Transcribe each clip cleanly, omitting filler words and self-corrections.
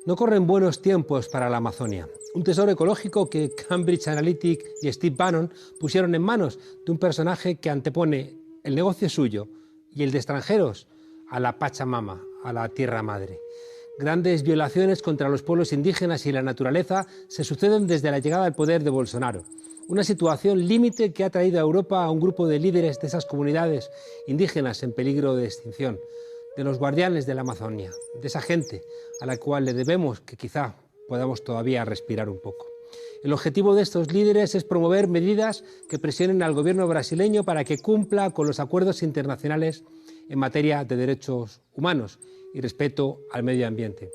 No corren buenos tiempos para la Amazonia, un tesoro ecológico que Cambridge Analytica y Steve Bannon pusieron en manos de un personaje que antepone el negocio suyo y el de extranjeros a la Pachamama, a la tierra madre. Grandes violaciones contra los pueblos indígenas y la naturaleza se suceden desde la llegada al poder de Bolsonaro. Una situación límite que ha traído a Europa a un grupo de líderes de esas comunidades indígenas en peligro de extinción, de los guardianes de la Amazonia, de esa gente a la cual le debemos que quizá podamos todavía respirar un poco. El objetivo de estos líderes es promover medidas que presionen al gobierno brasileño para que cumpla con los acuerdos internacionales en materia de derechos humanos y respeto al medio ambiente.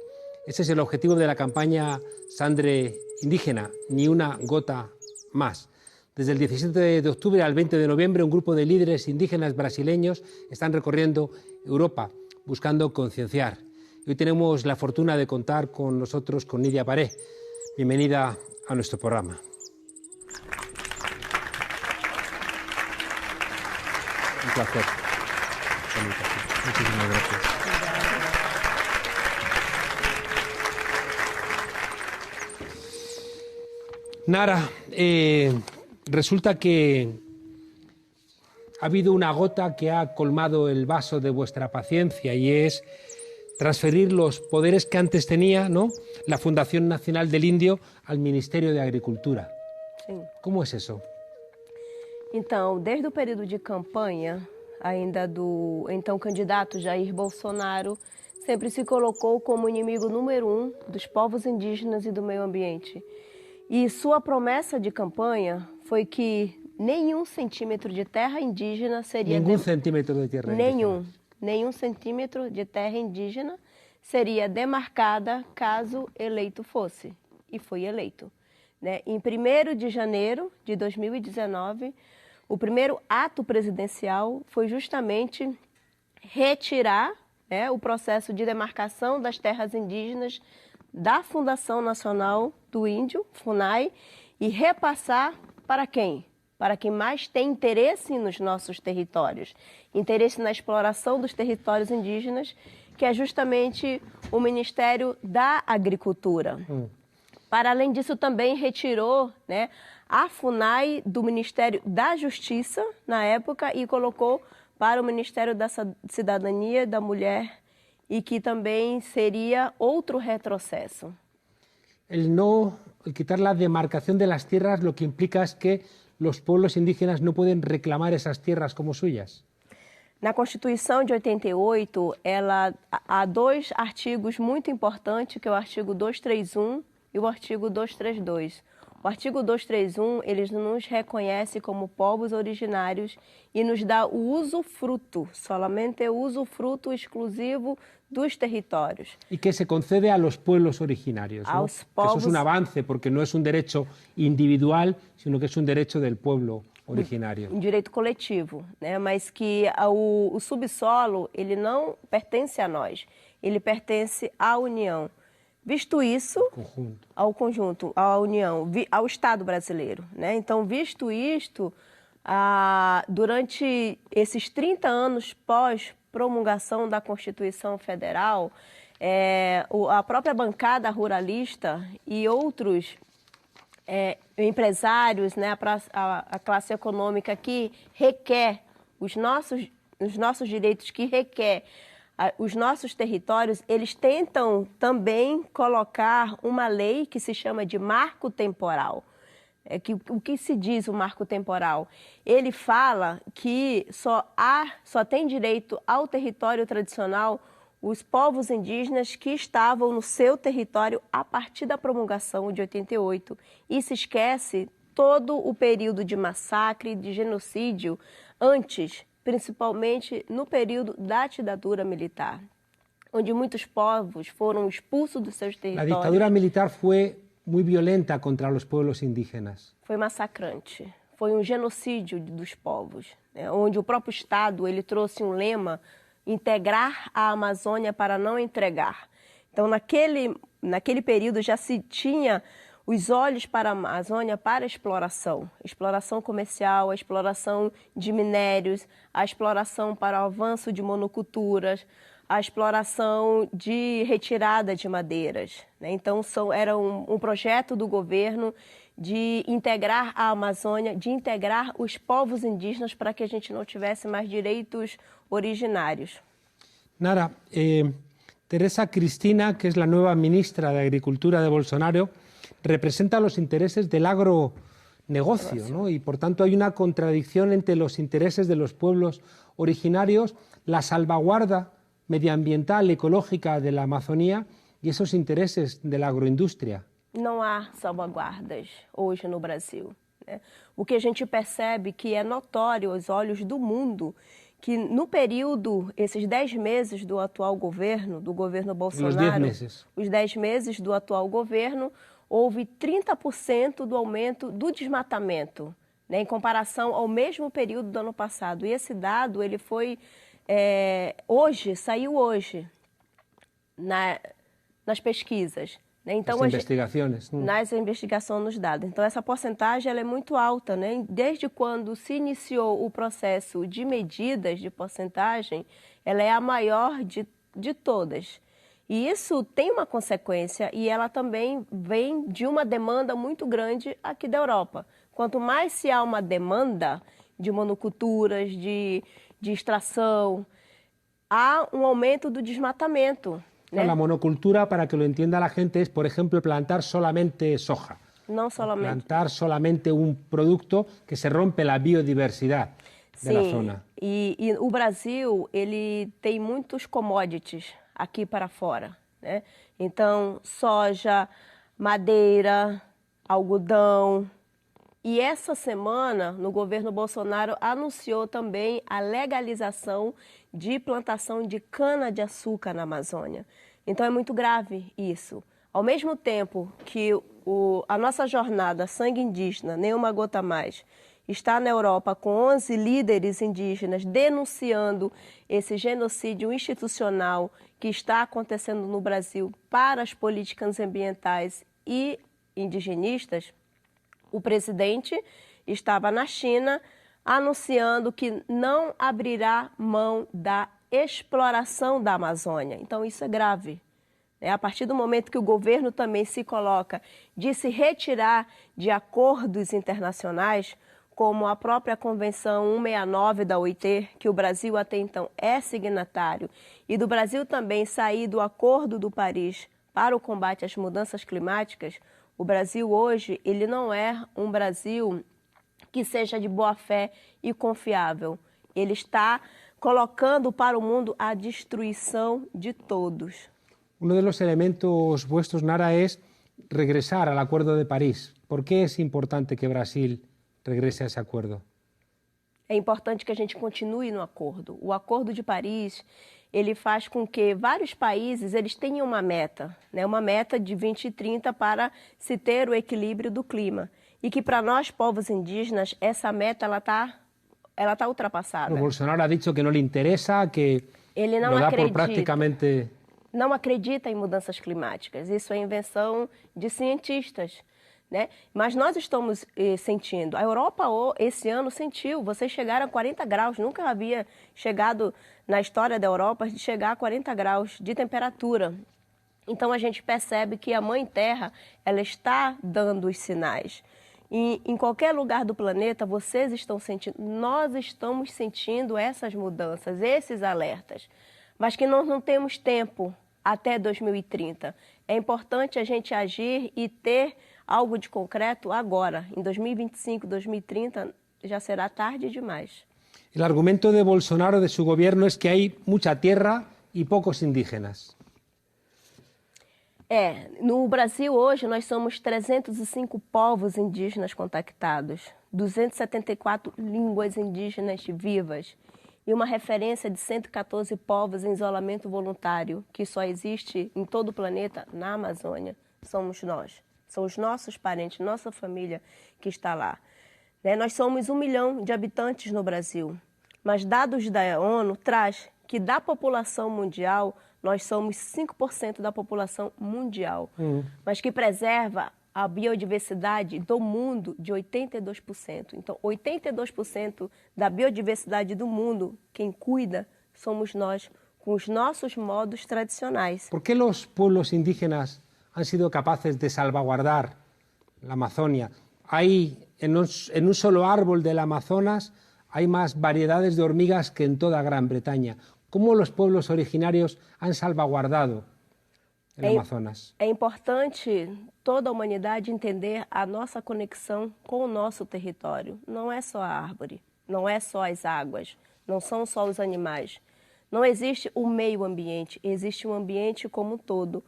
Ese es el objetivo de la campaña Sangre Indígena, ni una gota más. Desde el 17 de octubre al 20 de noviembre, un grupo de líderes indígenas brasileños están recorriendo Europa buscando concienciar. Hoy tenemos la fortuna de contar con nosotros con Nidia Paré. Bienvenida a nuestro programa. Un placer. Muchísimas gracias. Nara, resulta que ha habido una gota que ha colmado el vaso de vuestra paciencia y es transferir los poderes que antes tenía, ¿no?, la Fundación Nacional del Índio al Ministério da Agricultura. Sim. Como é isso? Então, desde o período de campanha, ainda do então candidato Jair Bolsonaro, sempre se colocou como inimigo número 1 dos povos indígenas e do meio ambiente. E sua promessa de campanha foi que nenhum centímetro de terra indígena seria... Nenhum centímetro de terra indígena. Nenhum centímetro de terra indígena seria demarcada caso eleito fosse. E foi eleito. Né? Em 1º de janeiro de 2019, o primeiro ato presidencial foi justamente retirar, né, o processo de demarcação das terras indígenas da Fundação Nacional do Índio, FUNAI, e repassar para quem? Para quem mais tem interesse nos nossos territórios, interesse na exploração dos territórios indígenas, que é justamente o Ministério da Agricultura. Para além disso, também retirou, né, a FUNAI do Ministério da Justiça, na época, e colocou para o Ministério da Cidadania, da Mulher, e que também seria outro retrocesso. El quitar la demarcación de las tierras lo que implica es que los pueblos indígenas no pueden reclamar esas tierras como suyas. Na Constituição de 88, há 2 artigos muito importantes, que é o artigo 231 e o artigo 232. O artigo 231, ele nos reconhece como povos originários e nos dá o usufruto, solamente o usufruto exclusivo dos territórios. Y que se concede a los pueblos originarios, ¿no? Aos povos... Eso es un avance, porque no es un derecho individual, sino que es un derecho del pueblo originário. Um direito coletivo, né? Mas que o subsolo, ele não pertence a nós, ele pertence à União. Visto isso, ao conjunto, à União, ao Estado brasileiro, né? Então, visto isto, durante esses 30 anos pós-promulgação da Constituição Federal, a própria bancada ruralista e outros empresários, né, a classe econômica que requer os nossos direitos, que requer os nossos territórios, eles tentam também colocar uma lei que se chama de marco temporal. O que se diz o marco temporal? Ele fala que só tem direito ao território tradicional os povos indígenas que estavam no seu território a partir da promulgação de 88 e se esquece todo o período de massacre, de genocídio antes, principalmente no período da ditadura militar, onde muitos povos foram expulsos dos seus territórios. A ditadura militar foi muito violenta contra os povos indígenas. Foi massacrante, foi um genocídio dos povos, né, onde o próprio Estado ele trouxe um lema: integrar a Amazônia para não entregar. Então, naquele período já se tinha os olhos para a Amazônia para a exploração comercial, a exploração de minérios, a exploração para o avanço de monoculturas, a exploração de retirada de madeiras, né? Então, era um projeto do governo de integrar a Amazônia, de integrar os povos indígenas para que a gente não tivesse mais direitos originários. Nara, Teresa Cristina, que es la nueva ministra de Agricultura de Bolsonaro, representa los intereses del agronegocio, ¿no? Y por tanto hay una contradicción entre los intereses de los pueblos originarios, la salvaguarda medioambiental, ecológica de la Amazonía y esos intereses de la agroindustria. Não há salvaguardas hoje no Brasil, né? O que a gente percebe que é notório aos olhos do mundo, que no período, esses 10 meses do atual governo, do governo Bolsonaro, os 10 meses do atual governo, houve 30% do aumento do desmatamento, né, em comparação ao mesmo período do ano passado. E esse dado, ele foi, saiu hoje, nas pesquisas. Né? Então, nas investigações nos dados. Então, essa porcentagem ela é muito alta, né? Desde quando se iniciou o processo de medidas de porcentagem, ela é a maior de todas. E isso tem uma consequência e ela também vem de uma demanda muito grande aqui da Europa. Quanto mais se há uma demanda de monoculturas, de extração, há um aumento do desmatamento. La monocultura, para que lo entienda la gente, es, por ejemplo, plantar solamente soja. No solamente. Plantar solamente un producto que se rompe la biodiversidad de la zona. E o Brasil, ele tem muitos commodities aqui para fora, né? Então, soja, madeira, algodão. E essa semana, no governo Bolsonaro, anunciou também a legalização de plantação de cana-de-açúcar na Amazônia. Então, é muito grave isso. Ao mesmo tempo que a nossa jornada Sangue Indígena, Nem Uma Gota Mais, está na Europa com 11 líderes indígenas denunciando esse genocídio institucional que está acontecendo no Brasil para as políticas ambientais e indigenistas, o presidente estava na China anunciando que não abrirá mão da exploração da Amazônia. Então, isso é grave. A partir do momento que o governo também se coloca de se retirar de acordos internacionais, como a própria Convenção 169 da OIT, que o Brasil até então é signatário, e do Brasil também sair do Acordo do Paris para o combate às mudanças climáticas, o Brasil hoje, ele não é um Brasil que seja de boa fé e confiável. Ele está colocando para o mundo a destruição de todos. Uno de los elementos vuestros, Nara, es regresar al Acuerdo de París. ¿Por qué es importante que Brasil regrese a ese acuerdo? É importante que a gente continue no acordo. O Acordo de Paris, ele faz com que vários países eles tenham uma meta, né? Uma meta de 2030 para se ter o equilíbrio do clima. E que para nós, povos indígenas, essa meta ela tá ultrapassada. O Bolsonaro ha dicho que não lhe interessa, que ele não lo dá acredita. por praticamente... Não acredita em mudanças climáticas. Isso é invenção de cientistas, né? Mas nós estamos sentindo. A Europa esse ano sentiu. Vocês chegaram a 40 graus. Nunca havia chegado na história da Europa de chegar a 40 graus de temperatura. Então a gente percebe que a Mãe Terra ela está dando os sinais. E em qualquer lugar do planeta vocês estão sentindo. Nós estamos sentindo essas mudanças, esses alertas. Mas que nós não temos tempo até 2030. É importante a gente agir e ter algo de concreto agora. Em 2025, 2030, já será tarde demais. El argumento de Bolsonaro, de su gobierno, es que hay mucha tierra y pocos indígenas. No Brasil hoje nós somos 305 povos indígenas contactados, 274 línguas indígenas vivas e uma referência de 114 povos em isolamento voluntário, que só existe em todo o planeta, na Amazônia. Somos nós, são os nossos parentes, nossa família que está lá. Nós somos 1 milhão de habitantes no Brasil, mas dados da ONU traz que da população mundial, nós somos 5% da população mundial, mas que preserva a biodiversidade do mundo de 82%. Então, 82% da biodiversidade do mundo, quem cuida, somos nós, com os nossos modos tradicionais. ¿Por qué los pueblos indígenas han sido capaces de salvaguardar la Amazonia? Hay en un solo árbol del Amazonas hay más variedades de hormigas que en toda Gran Bretaña. ¿Cómo los pueblos originarios han salvaguardado el Amazonas? É importante toda a humanidade entender a nossa conexão com o nosso território. Não é só a árvore, não é só as águas, não são só os animais. Não existe o meio ambiente, existe um ambiente como um todo.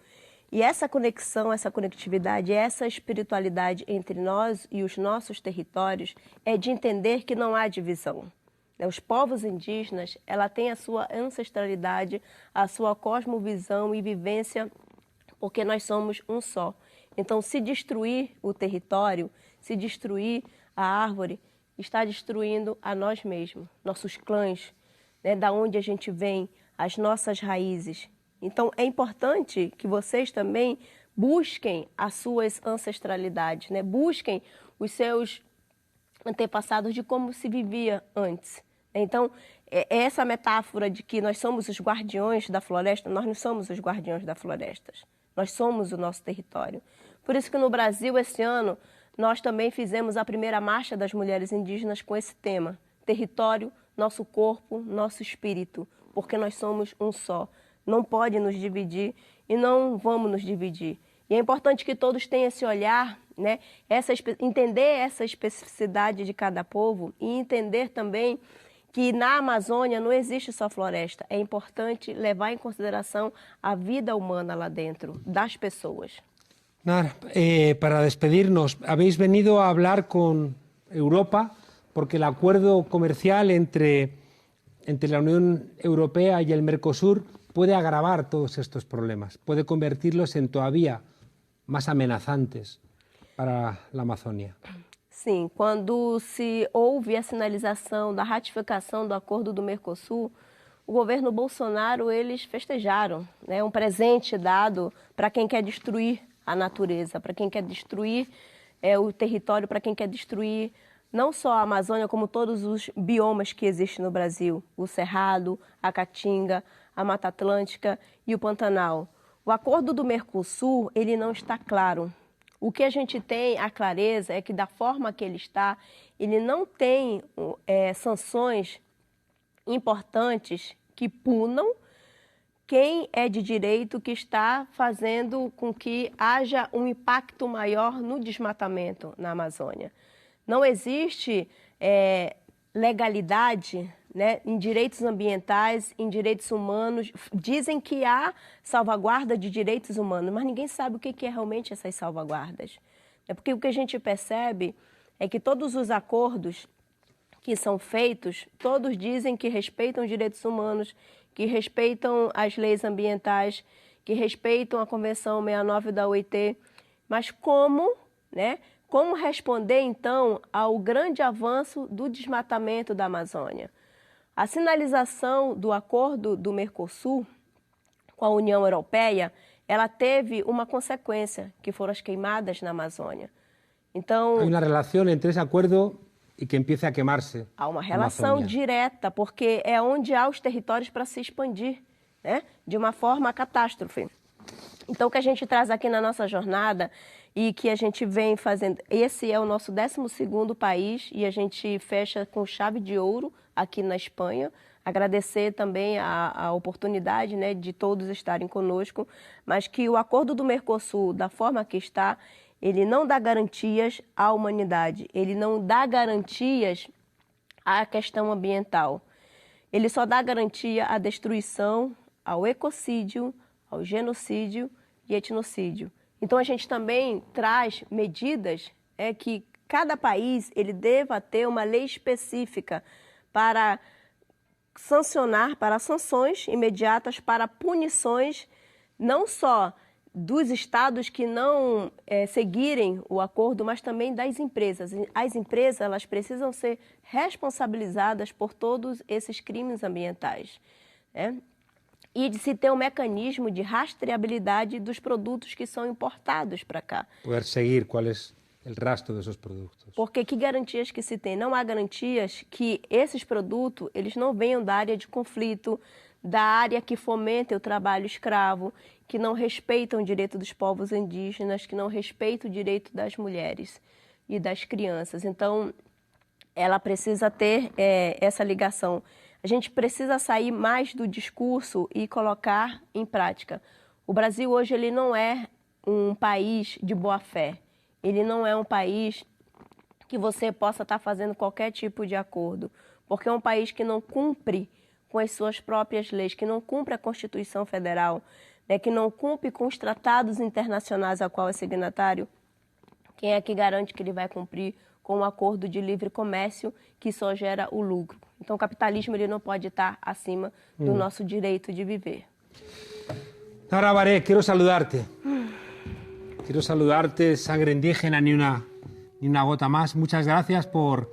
E essa conexão, essa conectividade, essa espiritualidade entre nós e os nossos territórios é de entender que não há divisão. Os povos indígenas, ela tem a sua ancestralidade, a sua cosmovisão e vivência, porque nós somos um só. Então, se destruir o território, se destruir a árvore, está destruindo a nós mesmos, nossos clãs, né, da onde a gente vem, as nossas raízes. Então, é importante que vocês também busquem as suas ancestralidades, né? Busquem os seus antepassados de como se vivia antes. Então, essa metáfora de que nós somos os guardiões da floresta, nós não somos os guardiões da floresta, nós somos o nosso território. Por isso que no Brasil, esse ano, nós também fizemos a primeira marcha das mulheres indígenas com esse tema, território, nosso corpo, nosso espírito, porque nós somos um só. Não pode nos dividir e não vamos nos dividir. E é importante que todos tenham esse olhar, né? Entender essa especificidade de cada povo e entender também que na Amazônia não existe só floresta. É importante levar em consideração a vida humana lá dentro, das pessoas. Nar, para despedirnos, habéis venido a hablar con Europa porque el acuerdo comercial entre la Unión Europea y el Mercosur puede agravar todos estos problemas, puede convertirlos en todavía más amenazantes para la Amazônia. Sim, quando se houve a sinalização da ratificação do acordo do Mercosul, o governo Bolsonaro, eles festejaram, né, um presente dado para quem quer destruir a natureza, para quem quer destruir o território, para quem quer destruir não só a Amazônia, como todos os biomas que existem no Brasil, o Cerrado, a Caatinga, a Mata Atlântica e o Pantanal. O acordo do Mercosul, ele não está claro. O que a gente tem, a clareza, é que da forma que ele está, ele não tem sanções importantes que punam quem é de direito que está fazendo com que haja um impacto maior no desmatamento na Amazônia. Não existe legalidade, né, em direitos ambientais, em direitos humanos. Dizem que há salvaguarda de direitos humanos, mas ninguém sabe o que é realmente essas salvaguardas. É porque o que a gente percebe é que todos os acordos que são feitos, todos dizem que respeitam os direitos humanos, que respeitam as leis ambientais, que respeitam a Convenção 69 da OIT, mas como, né, como responder, então, ao grande avanço do desmatamento da Amazônia? A sinalização do acordo do Mercosul com a União Europeia, ela teve uma consequência, que foram as queimadas na Amazônia. Então, há uma relação entre esse acordo e que empiece a queimar-se. Há uma relação direta, porque é onde há os territórios para se expandir, né, de uma forma catástrofe. Então, o que a gente traz aqui na nossa jornada e que a gente vem fazendo, esse é o nosso 12º país e a gente fecha com chave de ouro aqui na Espanha. Agradecer também a oportunidade, né, de todos estarem conosco, mas que o acordo do Mercosul, da forma que está, ele não dá garantias à humanidade, ele não dá garantias à questão ambiental. Ele só dá garantia à destruição, ao ecocídio, ao genocídio e etnocídio. Então a gente também traz medidas que cada país ele deva ter uma lei específica para sancionar, para sanções imediatas, para punições não só dos estados que não seguirem o acordo, mas também das empresas. As empresas elas precisam ser responsabilizadas por todos esses crimes ambientais, né? E de se ter um mecanismo de rastreabilidade dos produtos que são importados para cá. Poder seguir qual é o rastro desses produtos. Porque que garantias que se tem? Não há garantias que esses produtos eles não venham da área de conflito, da área que fomenta o trabalho escravo, que não respeitam o direito dos povos indígenas, que não respeitam o direito das mulheres e das crianças. Então, ela precisa ter essa ligação. A gente precisa sair mais do discurso e colocar em prática. O Brasil hoje ele não é um país de boa-fé. Ele não é um país que você possa estar fazendo qualquer tipo de acordo, porque é um país que não cumpre com as suas próprias leis, que não cumpre a Constituição Federal, né, que não cumpre com os tratados internacionais a qual é signatário. Quem é que garante que ele vai cumprir com um acordo de livre comércio que só gera o lucro? Então, o capitalismo ele não pode estar acima do nosso direito de viver. Nara Baré, quiero saludarte. Quiero saludarte, sangre indígena, ni una gota más. Muchas gracias por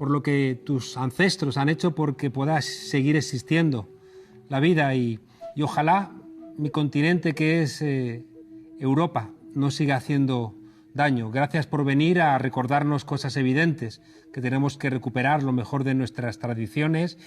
lo que tus ancestros han hecho porque puedas seguir existiendo la vida y ojalá mi continente, que es Europa, no siga haciendo daño. Gracias por venir a recordarnos cosas evidentes, que tenemos que recuperar lo mejor de nuestras tradiciones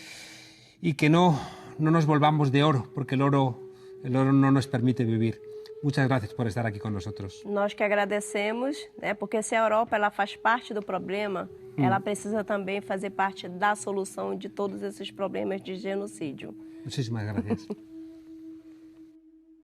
y que no nos volvamos de oro, porque el oro no nos permite vivir. Muchas gracias por estar aqui com nós. Nós que agradecemos, né, porque se a Europa ela faz parte do problema, ela precisa também fazer parte da solução de todos esses problemas de genocídio. Muchísimas gracias.